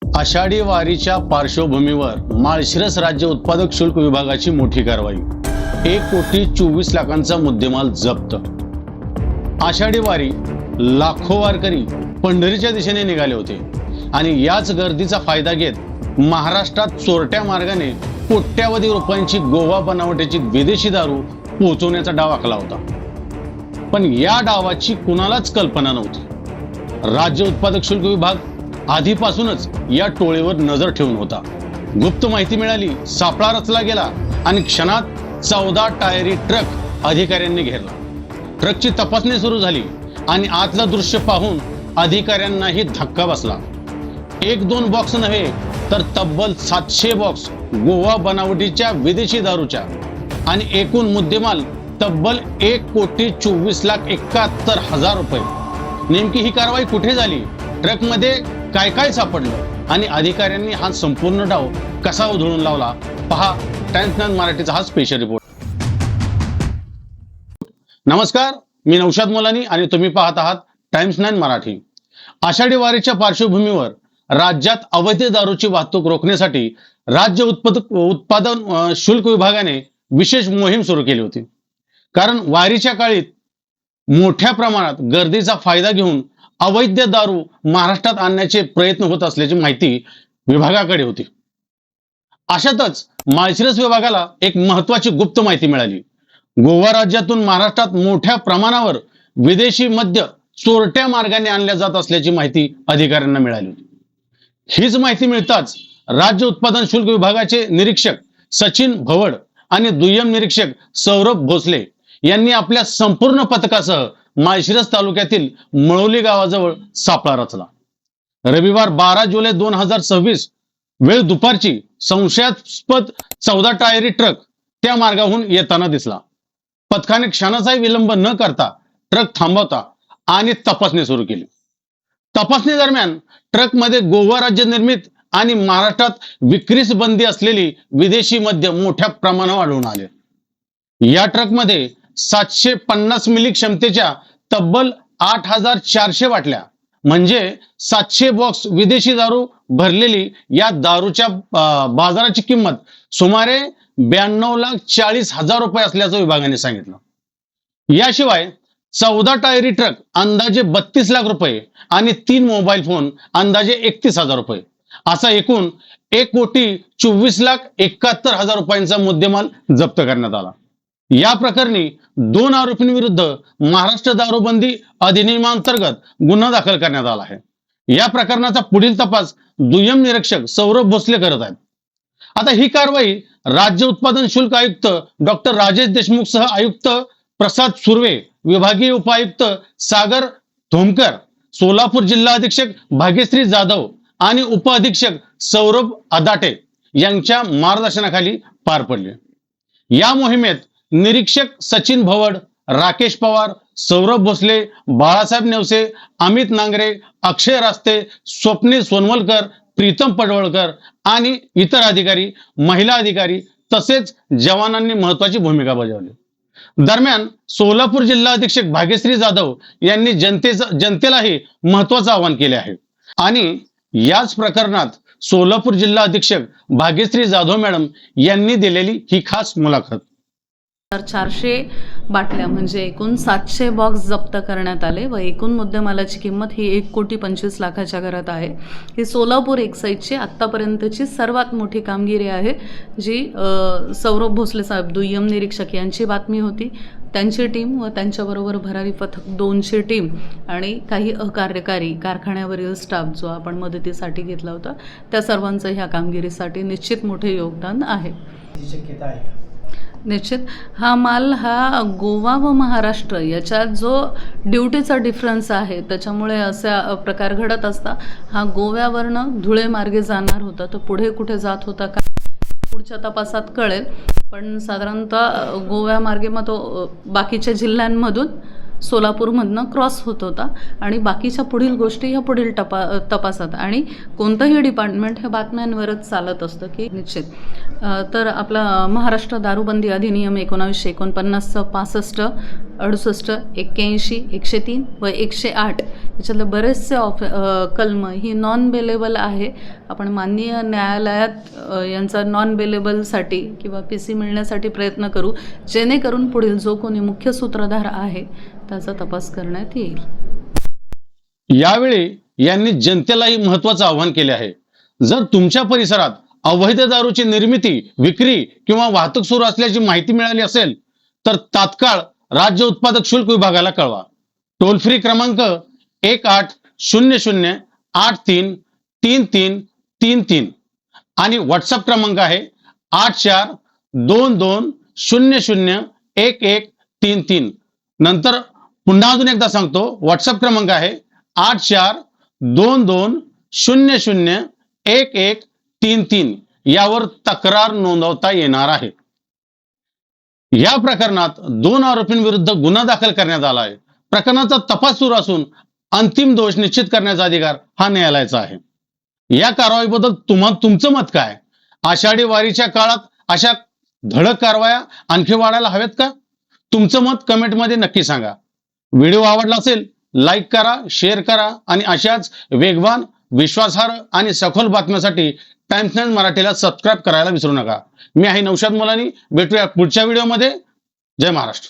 आषाढी वारीच्या पार्श्वभूमीवर माळशिरस राज्य उत्पादक शुल्क विभागाची मोठी कारवाई। 1,24,00,000चा मुद्देमाल जप्त। आषाढी वारी लाखो वारकरी पंढरीच्या दिशेने निघाले होते आणि याच गर्दीचा फायदा घेत महाराष्ट्रात चोरट्या मार्गाने कोट्यावधी रुपयांची गोवा बनावटीची विदेशी दारू पोहोचवण्याचा डाव आखला होता। पण या डावाची कुणालाच कल्पना नव्हती। राज्य उत्पादक शुल्क विभाग आधीपासूनच या टोळीवर नजर ठेवून होता। गुप्त माहिती मिळाली, सापळा रचला गेला आणि क्षणात 14 टायरी ट्रक अधिकाऱ्यांनी घेरला। ट्रकची तपासणी सुरू झाली आणि आतलं दृश्य पाहून अधिकाऱ्यांनाही धक्का बसला। 1-2 बॉक्स नव्हे तर तब्बल 700 बॉक्स गोवा बनावटीच्या विदेशी दारूच्या आणि एकूण मुद्देमाल तब्बल 1,24,71,000 रुपये। नेमकी ही कारवाई कुठे झाली, ट्रकमध्ये काय काय सापडलं आणि अधिकाऱ्यांनी हा संपूर्ण डाव कसा उधळून लावला, पहा टाइम्स 9 मराठीचा हा स्पेशल रिपोर्ट। नमस्कार, मी नौशाद मोलानी आणि तुम्ही पाहत आहात टाइम्स 9 मराठी। आषाढी वारीच्या पार्श्वभूमीवर राज्यात अवैध दारूची वाहतूक रोखण्यासाठी राज्य उत्पादन शुल्क विभागाने विशेष मोहीम सुरू केली होती। कारण वारीच्या काळी मोठ्या प्रमाणात गर्दीचा फायदा घेऊन अवैध दारू महाराष्ट्रात आणण्याचे प्रयत्न होत असल्याची माहिती विभागाकडे होती। अशातच माळशिरस विभागाला एक महत्त्वाची गुप्त माहिती मिळाली। गोवा राज्यातून महाराष्ट्रात मोठ्या प्रमाणावर विदेशी मद्य चोरट्या मार्गाने आणल्या जात असल्याची माहिती अधिकाऱ्यांना मिळाली होती। हीच माहिती मिळताच राज्य उत्पादन शुल्क विभागाचे निरीक्षक सचिन भवड आणि दुय्यम निरीक्षक सौरभ भोसले यांनी आपल्या संपूर्ण पथकासह माळशिरस तालुक्यातील मळोली गावाजवळ सापळा रचला। रविवार 12 जुलै 2026 वेळ दुपारची संशयास्पद 14 टायरी ट्रक त्या मार्गाहून येताना दिसला। पथकाने क्षणाचाही विलंब न करता ट्रक थांबवता आणि तपासणी सुरू केली। तपासणी दरम्यान ट्रकमध्ये गोवा राज्य निर्मित आणि महाराष्ट्रात विक्रीस बंदी असलेली विदेशी मद्य मोठ्या प्रमाणावर आढळून आले। या ट्रकमध्ये 750 मिली क्षमतेच्या तब्बल 8,400 बाटल्या म्हणजे 700 बॉक्स विदेशी दारू भरलेली या दारूच्या बाजाराची किंमत सुमारे 92,40,000 रुपये असल्याचं विभागाने सांगितलं। याशिवाय 14 टायरी ट्रक अंदाजे 32 लाख रुपये आणि 3 मोबाईल फोन अंदाजे 31,000 रुपये असा एकूण 1,24,71,000 रुपयांचा मुद्देमाल जप्त करण्यात आला। या प्रकरणी 2 आरोपींविरुद्ध महाराष्ट्र दारूबंदी अधिनियमांतर्गत गुन्हा दाखल करण्यात आला आहे। या प्रकरणाचा पुढील तपास दुय्यम निरीक्षक सौरभ भोसले करत आहेत। आता ही कारवाई राज्य उत्पादन शुल्क आयुक्त डॉक्टर राजेश देशमुख सह आयुक्त प्रसाद सुर्वे, विभागीय उपायुक्त सागर धोमकर, सोलापूर जिल्हा अधीक्षक भाग्यश्री जाधव आणि उप अधीक्षक सौरभ अदाटे यांच्या मार्गदर्शनाखाली पार पडले। या मोहिमेत निरीक्षक सचिन भवड, राकेश पवार, सौरभ भोसले, बाळासाहेब नेवसे, अमित नांगरे, अक्षय रास्ते, स्वप्नील सोनवलकर, प्रीतम पडवळकर आणि इतर अधिकारी, महिला अधिकारी तसेच जवानांनी महत्वाची भूमिका बजावली। दरम्यान सोलापूर जिल्हा अधीक्षक भाग्यश्री जाधव यांनी जनतेलाही महत्वाचं आवाहन केले आहे आणि याच प्रकरणात सोलापूर जिल्हा अधीक्षक भाग्यश्री जाधव मॅडम यांनी दिलेली ही खास मुलाखत। 400 बाटल्या म्हणजे एकूण 700 बॉक्स जप्त करण्यात आले व एकूण मुद्देमालाची किंमत ही 1,25,00,000च्या घरात आहे। ही सोलापूर एक्साईजची आत्तापर्यंतची सर्वात मोठी कामगिरी आहे, जी सौरभ भोसले साहेब दुय्यम निरीक्षक यांची बातमी होती। त्यांची टीम व त्यांच्याबरोबर भरारी पथक 2ची टीम आणि काही अकार्यकारी कारखान्यावरील स्टाफ जो आपण मदतीसाठी घेतला होता, त्या सर्वांचं ह्या कामगिरीसाठी निश्चित मोठे योगदान आहे। निश्चित हा माल हा गोवा व महाराष्ट्र याच्यात जो ड्युटीचा डिफरन्स आहे त्याच्यामुळे असा प्रकार घडत असता। हा गोव्यावरनं धुळे मार्गे जाणार होता, तो पुढे कुठे जात होता का पुढच्या तपासात कळेल, पण साधारणतः गोव्या मार्गे मग तो बाकीच्या जिल्ह्यांमधून सोलापूरमधनं क्रॉस होत होता आणि बाकीच्या पुढील गोष्टी ह्या पुढील तपासात आणि कोणतंही डिपार्टमेंट हे बातम्यांवरच चालत असतं की निश्चित. तर आपला महाराष्ट्र दारूबंदी अधिनियम 1949चं 65, 68, 81, 103 व 108 याच्यातले बरेचसे कलम ही नॉन बेलेबल आहे. आपण माननीय न्यायालयात यांचा नॉन बेलेबलसाठी किंवा PC मिळण्यासाठी प्रयत्न करू, जेणेकरून पुढील जो कोणी मुख्य सूत्रधार आहे त्याचा तपास करण्यात येईल. यावेळी यांनी जनतेलाही महत्वाचं आवाहन केले आहे. जर तुमच्या परिसरात अवैध दारूची निर्मिती, विक्री किंवा वाहतूक सुरू असल्याची माहिती मिळाली असेल तर तात्काळ राज्य उत्पादक शुल्क विभागाला कळवा. टोल फ्री क्रमांक 1800833333 आणि व्हॉट्सअप क्रमांक आहे 8422001133. नंतर पुन्हा अजून एकदा सांगतो, व्हॉट्सअप क्रमांक आहे 8422001133. यावर तक्रार नोंदवता येणार आहे. या प्रकरणात 2 आरोपींविरुद्ध गुन्हा दाखल करण्यात आला आहे. प्रकरणाचा तपास सुरू असून अंतिम दोष निश्चित करण्याचा अधिकार हा न्यायालयाचा आहे. या कारवाईबद्दल तुमचं मत काय? आषाढी वारीच्या काळात अशा धडक कारवाया आणखी वाढायला हव्यात का? तुमचं मत कमेंटमध्ये नक्की सांगा. व्हिडिओ आवडला असेल लाईक करा, शेअर करा आणि अशाच वेगवान, विश्वासार्ह आणि सखोल बातम्यांसाठी टाइम्स 9 मराठीला सबस्क्राईब करायला विसरू नका. मी आहे नौशाद मुलानी. भेटूया पुढच्या व्हिडिओमध्ये. जय महाराष्ट्र.